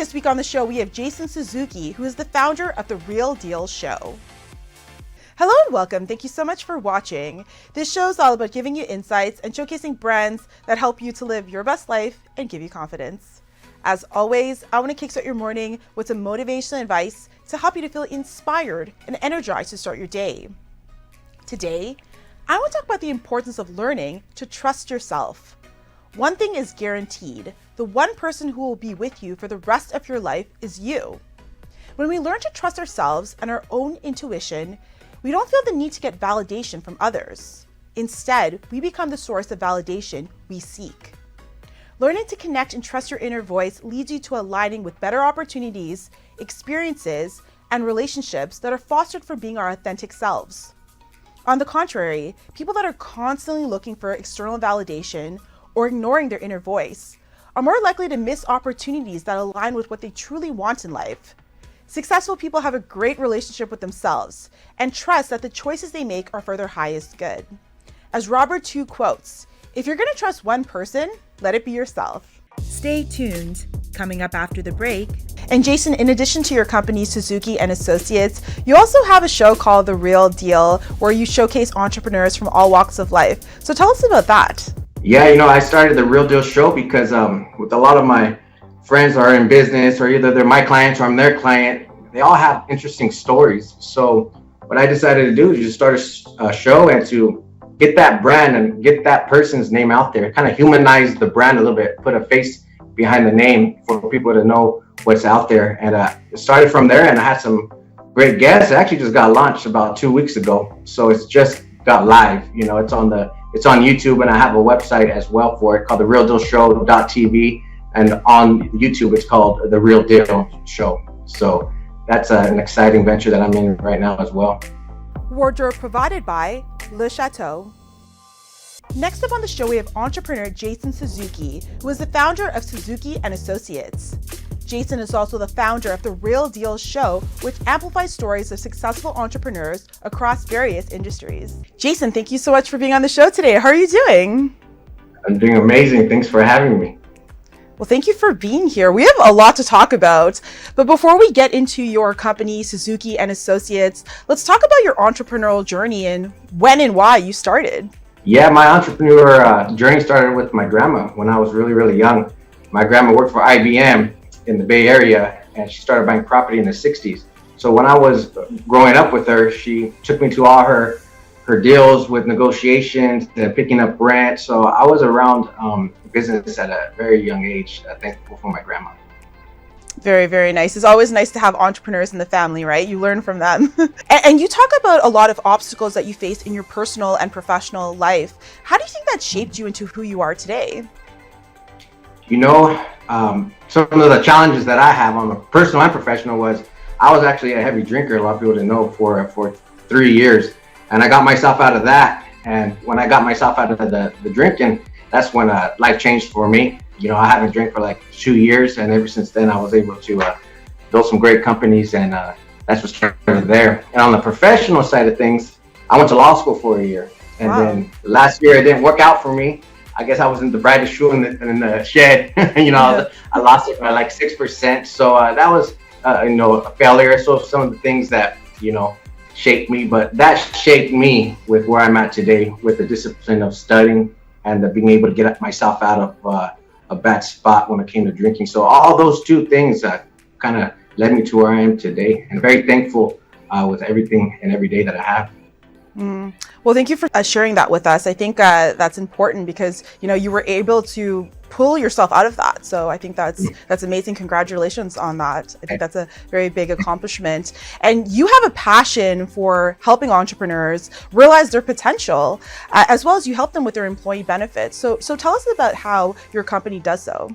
This week on the show, we have Jason Suzuki, who is the founder of The Real Deal Show. Hello and welcome. Thank you so much for watching. This show is all about giving you insights and showcasing brands that help you to live your best life and give you confidence. As always, I want to kickstart your morning with some motivational advice to help you to feel inspired and energized to start your day. Today, I want to talk about the importance of learning to trust yourself. One thing is guaranteed: the one person who will be with you for the rest of your life is you. When we learn to trust ourselves and our own intuition, we don't feel the need to get validation from others. Instead, we become the source of validation we seek. Learning to connect and trust your inner voice leads you to aligning with better opportunities, experiences, and relationships that are fostered from being our authentic selves. On the contrary, people that are constantly looking for external validation or ignoring their inner voice are more likely to miss opportunities that align with what they truly want in life. Successful people have a great relationship with themselves and trust that the choices they make are for their highest good. As Robert II quotes, "If you're going to trust one person, let it be yourself." Stay tuned. Coming up after the break. And Jason, in addition to your company, Suzuki and Associates, you also have a show called The Real Deal, where you showcase entrepreneurs from all walks of life. So tell us about that. Yeah, I started The Real Deal Show because with a lot of my friends are in business, or either they're my clients or I'm their client, they all have interesting stories. So what I decided to do is just start a show and to get that brand and get that person's name out there, kind of humanize the brand a little bit, put a face behind the name for people to know what's out there. And it started from there, and I had some great guests. It actually just got launched about 2 weeks ago. So it's just got live. It's on YouTube, and I have a website as well for it called therealdealshow.tv. And on YouTube, it's called The Real Deal Show. So that's an exciting venture that I'm in right now as well. Wardrobe provided by Le Chateau. Next up on the show, we have entrepreneur Jason Suzuki, who is the founder of Suzuki and Associates. Jason is also the founder of The Real Deal Show, which amplifies stories of successful entrepreneurs across various industries. Jason, thank you so much for being on the show today. How are you doing? I'm doing amazing. Thanks for having me. Well, thank you for being here. We have a lot to talk about, but before we get into your company, Suzuki and Associates, let's talk about your entrepreneurial journey and when and why you started. Yeah, my entrepreneur journey started with my grandma when I was really, really young. My grandma worked for IBM in the Bay Area, and she started buying property in the 60s. So when I was growing up with her, she took me to all her deals with negotiations and picking up rent. So I was around business at a very young age, thankful for my grandma. Very, very nice. It's always nice to have entrepreneurs in the family, right? You learn from them. And you talk about a lot of obstacles that you faced in your personal and professional life. How do you think that shaped you into who you are today? Some of the challenges that I have on a personal and professional was I was actually a heavy drinker, a lot of people didn't know, for 3 years. And I got myself out of that. And when I got myself out of the drinking, that's when life changed for me. I haven't drank for like 2 years, and ever since then I was able to build some great companies, and that's what started there. And on the professional side of things, I went to law school for a year, and Then last year it didn't work out for me. I guess I was in the brightest shoe in the shed. I lost it by like 6%. So that was a failure. So some of the things that shaped me, but that shaped me with where I'm at today, with the discipline of studying and being able to get myself out of a bad spot when it came to drinking. So all those two things kind of led me to where I am today, and very thankful with everything and every day that I have. Well, thank you for sharing that with us. I think that's important because you were able to pull yourself out of that. So I think that's amazing. Congratulations on that. I think that's a very big accomplishment. And you have a passion for helping entrepreneurs realize their potential, as well as you help them with their employee benefits. So tell us about how your company does so.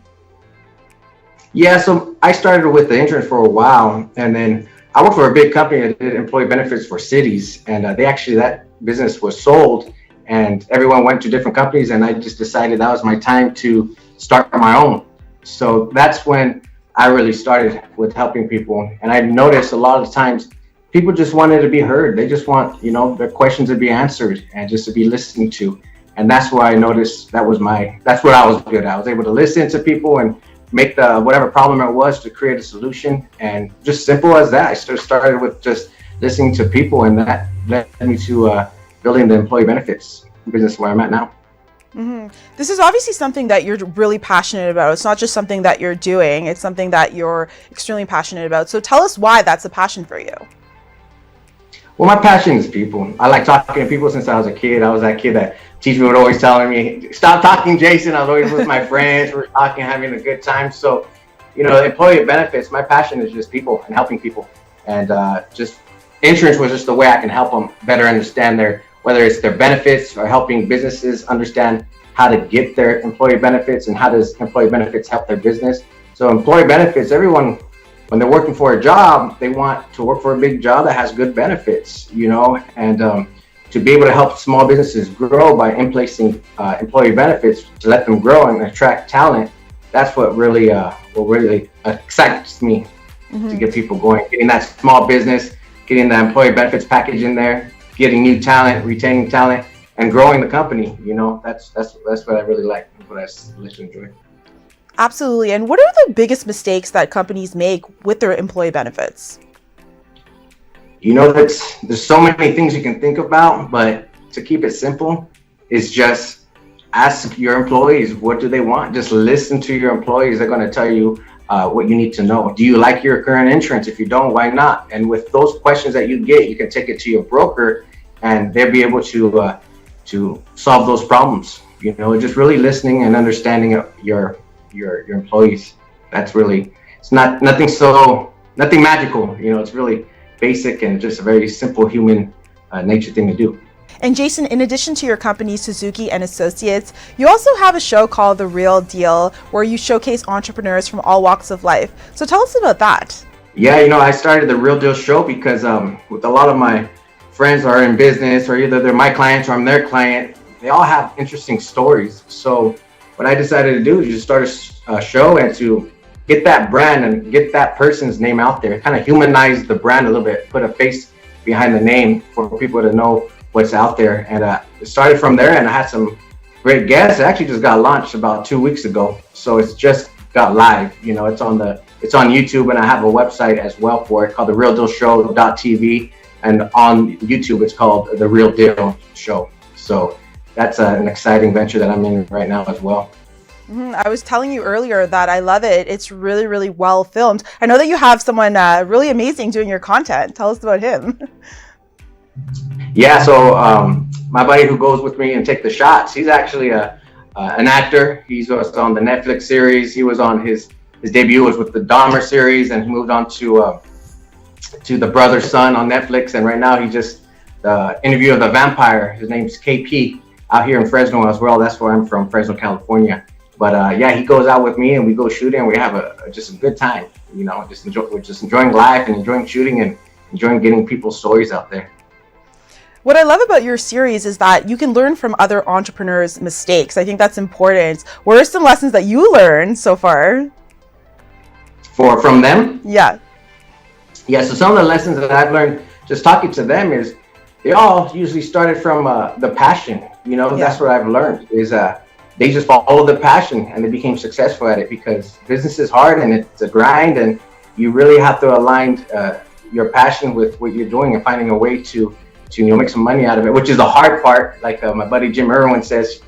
Yeah, so I started with the insurance for a while, and then I worked for a big company that did employee benefits for cities, and that business was sold, and everyone went to different companies, and I just decided that was my time to start my own. So that's when I really started with helping people, and I noticed a lot of times people just wanted to be heard. They just want their questions to be answered and just to be listened to, and that's where I noticed that's what I was good at. I was able to listen to people and make the whatever problem it was to create a solution, and just simple as that. I started with just listening to people, and that led me to building the employee benefits business where I'm at now. Mm-hmm. This is obviously something that you're really passionate about. It's not just something that you're doing, it's something that you're extremely passionate about. So tell us why that's a passion for you. Well, my passion is people. I like talking to people since I was a kid. I was that kid that teacher would always telling me, stop talking, Jason. I was always with my friends. We're talking, having a good time. So, employee benefits, my passion is just people and helping people. And just insurance was just the way I can help them better understand whether it's their benefits or helping businesses understand how to get their employee benefits and how does employee benefits help their business. So employee benefits, everyone, when they're working for a job, they want to work for a big job that has good benefits, and to be able to help small businesses grow by placing employee benefits to let them grow and attract talent. That's what really excites me, to get people going, getting that small business, getting the employee benefits package in there, getting new talent, retaining talent, and growing the company. That's what I really like, what I really enjoy. Absolutely. And what are the biggest mistakes that companies make with their employee benefits? There's so many things you can think about, but to keep it simple is just ask your employees, what do they want? Just listen to your employees. They're going to tell you what you need to know. Do you like your current insurance? If you don't, why not? And with those questions that you get, you can take it to your broker and they'll be able to solve those problems. Just really listening and understanding your employees. That's really, it's nothing magical. It's really basic and just a very simple human nature thing to do. And Jason, in addition to your company, Suzuki and Associates, you also have a show called The Real Deal, where you showcase entrepreneurs from all walks of life. So tell us about that. Yeah, I started The Real Deal show because with a lot of my friends are in business, or either they're my clients or I'm their client, they all have interesting stories. So what I decided to do is just start a show and to get that brand and get that person's name out there, kind of humanize the brand a little bit, put a face behind the name for people to know what's out there. And it started from there, and I had some great guests. It actually just got launched about 2 weeks ago. So it's just got live, it's on YouTube, and I have a website as well for it called therealdealshow.tv. And on YouTube, it's called The Real Deal Show. So that's an exciting venture that I'm in right now as well. I was telling you earlier that I love it. It's really, really well filmed. I know that you have someone really amazing doing your content. Tell us about him. Yeah, so my buddy who goes with me and take the shots, he's actually an actor. He's on the Netflix series. He was on his debut was with the Dahmer series, and he moved on to The Brother's Son on Netflix. And right now he just Interview of the Vampire. His name's KP, out here in Fresno as well. That's where I'm from, Fresno, California. But yeah, he goes out with me and we go shooting, and we have just a good time. We're just enjoying life and enjoying shooting and enjoying getting people's stories out there. What I love about your series is that you can learn from other entrepreneurs' mistakes. I think that's important. What are some lessons that you learned so far? From them? Yeah. Yeah, so some of the lessons that I've learned just talking to them is they all usually started from the passion. That's what I've learned is they just followed the passion and they became successful at it, because business is hard and it's a grind, and you really have to align your passion with what you're doing and finding a way to make some money out of it, which is the hard part. Like my buddy Jim Irwin says,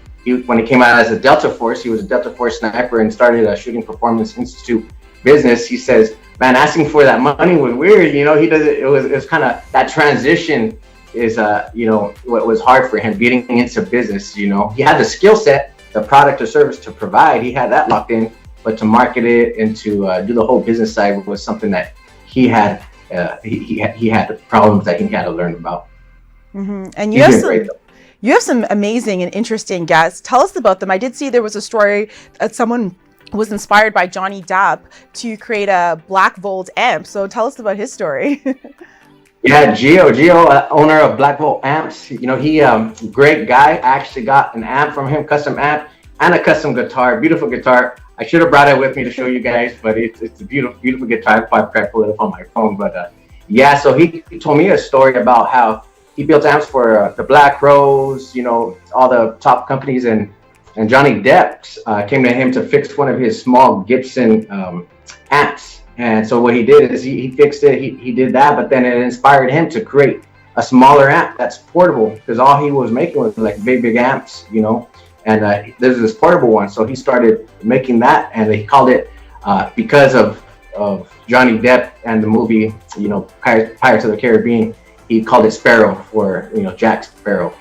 when he came out as a Delta Force, he was a Delta Force sniper and started a Shooting Performance Institute business. He says, man, asking for that money was weird. It was kind of that transition is what was hard for him getting into business. He had the skill set, the product or service to provide, he had that locked in, but to market it and to do the whole business side was something that he had problems that he had to learn about. Mm-hmm. And you have some amazing and interesting guests. Tell us about them. I did see there was a story that someone was inspired by Johnny Depp to create a Black Volt amp. So tell us about his story. Yeah, Gio, owner of Black Volt Amps. He great guy. I actually got an amp from him, custom amp, and a custom guitar, beautiful guitar. I should have brought it with me to show you guys, but it's a beautiful, beautiful guitar. I probably pull it up on my phone, but yeah. So he told me a story about how he built amps for the Black Rose, all the top companies in and Johnny Depp came to him to fix one of his small Gibson amps. And so what he did is he fixed it. He did that, but then it inspired him to create a smaller amp that's portable, because all he was making was like big amps, And there's this portable one, so he started making that, and he called it because of Johnny Depp and the movie, Pirates of the Caribbean. He called it Sparrow for Jack Sparrow.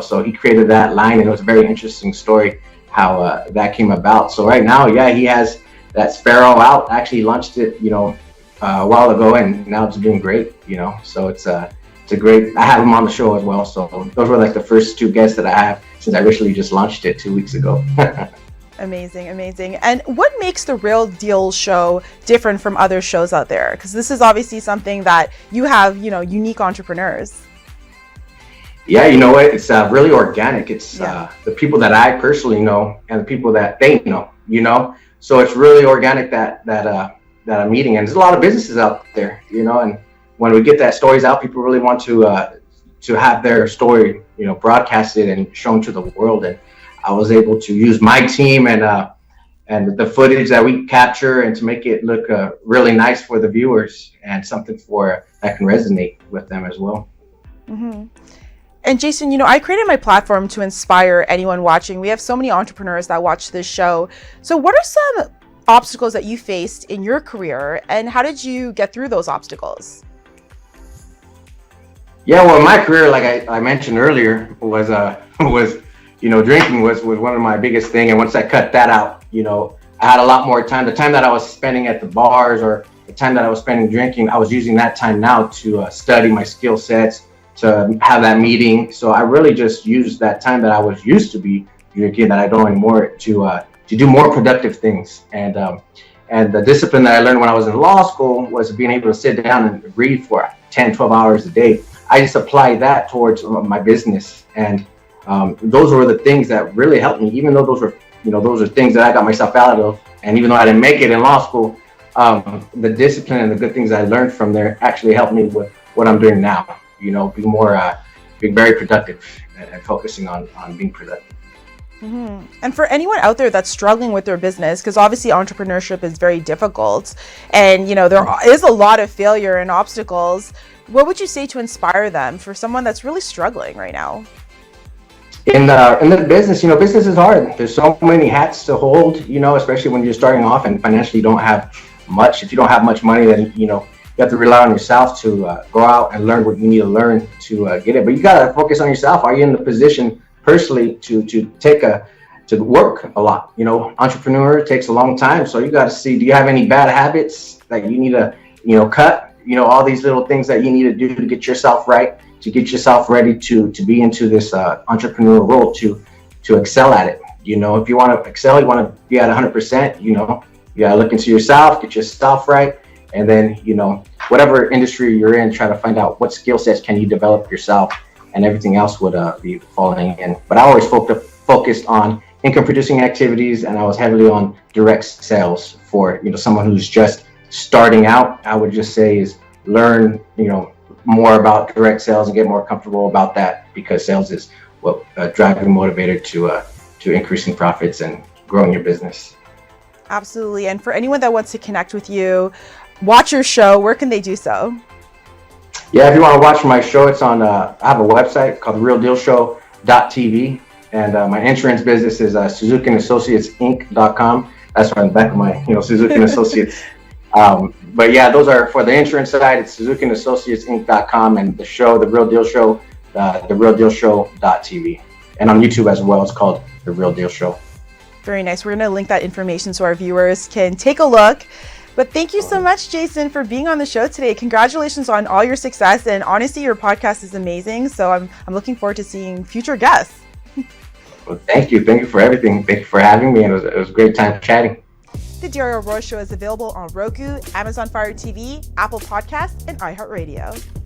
So he created that line, and it was a very interesting story how that came about. So right now, he has that Sparrow out. Actually launched it, a while ago, and now it's doing great. So it's a great. I have him on the show as well. So those were like the first two guests that I have since I recently just launched it 2 weeks ago. Amazing. And what makes the Real Deal show different from other shows out there? Because this is obviously something that you have, unique entrepreneurs. Yeah, you know what? It's really organic. It's the people that I personally know and the people that they know, So it's really organic that I'm meeting. And there's a lot of businesses out there, and when we get that stories out, people really want to have their story, broadcasted and shown to the world. And I was able to use my team and the footage that we capture and to make it look really nice for the viewers and something that can resonate with them as well. Mm-hmm. And Jason, I created my platform to inspire anyone watching. We have so many entrepreneurs that watch this show. So what are some obstacles that you faced in your career, and how did you get through those obstacles? Yeah, well, my career, like I mentioned earlier, was drinking was one of my biggest thing. And once I cut that out, I had a lot more time. The time that I was spending at the bars or the time that I was spending drinking, I was using that time now to study my skill sets, to have that meeting. So I really just used that time that I was used to be drinking that I don't anymore to do more productive things. And the discipline that I learned when I was in law school was being able to sit down and read for 10, 12 hours a day. I just applied that towards my business. And those were the things that really helped me, even though those are things that I got myself out of. And even though I didn't make it in law school, the discipline and the good things I learned from there actually helped me with what I'm doing now. Being very productive and focusing on being productive. Mm-hmm. And for anyone out there that's struggling with their business, because obviously entrepreneurship is very difficult, and there is a lot of failure and obstacles, what would you say to inspire them for someone that's really struggling right now? In the business, business is hard. There's so many hats to hold, especially when you're starting off and financially don't have much. If you don't have much money, then you have to rely on yourself to go out and learn what you need to learn to get it. But you got to focus on yourself. Are you in the position personally to work a lot? Entrepreneur takes a long time. So you got to see, do you have any bad habits that you need to, cut? All these little things that you need to do to get yourself right, to get yourself ready to be into this entrepreneurial role, to excel at it. If you want to excel, you want to be at 100%, you got to look into yourself, get yourself right. And then, whatever industry you're in, try to find out what skill sets can you develop yourself, and everything else would be falling in. But I always focused on income producing activities, and I was heavily on direct sales for, someone who's just starting out. I would just say is learn, more about direct sales and get more comfortable about that, because sales is what driving motivator to increasing profits and growing your business. Absolutely. And for anyone that wants to connect with you, watch your show, where can they do so? Yeah, if you want to watch my show, it's on, I have a website called realdealshow.tv, and my insurance business is Suzuki and Associates Inc.com. That's on the back of my, Suzuki and Associates. But yeah, those are for the insurance side. It's Suzuki and Associates Inc.com, and the show, The Real Deal Show, therealdealshow.tv. And on YouTube as well, it's called The Real Deal Show. Very nice. We're going to link that information so our viewers can take a look. But thank you so much, Jason, for being on the show today. Congratulations on all your success. And honestly, your podcast is amazing. So I'm looking forward to seeing future guests. Well, thank you. Thank you for everything. Thank you for having me. And it was a great time chatting. The Darriel Roy Show is available on Roku, Amazon Fire TV, Apple Podcasts, and iHeartRadio.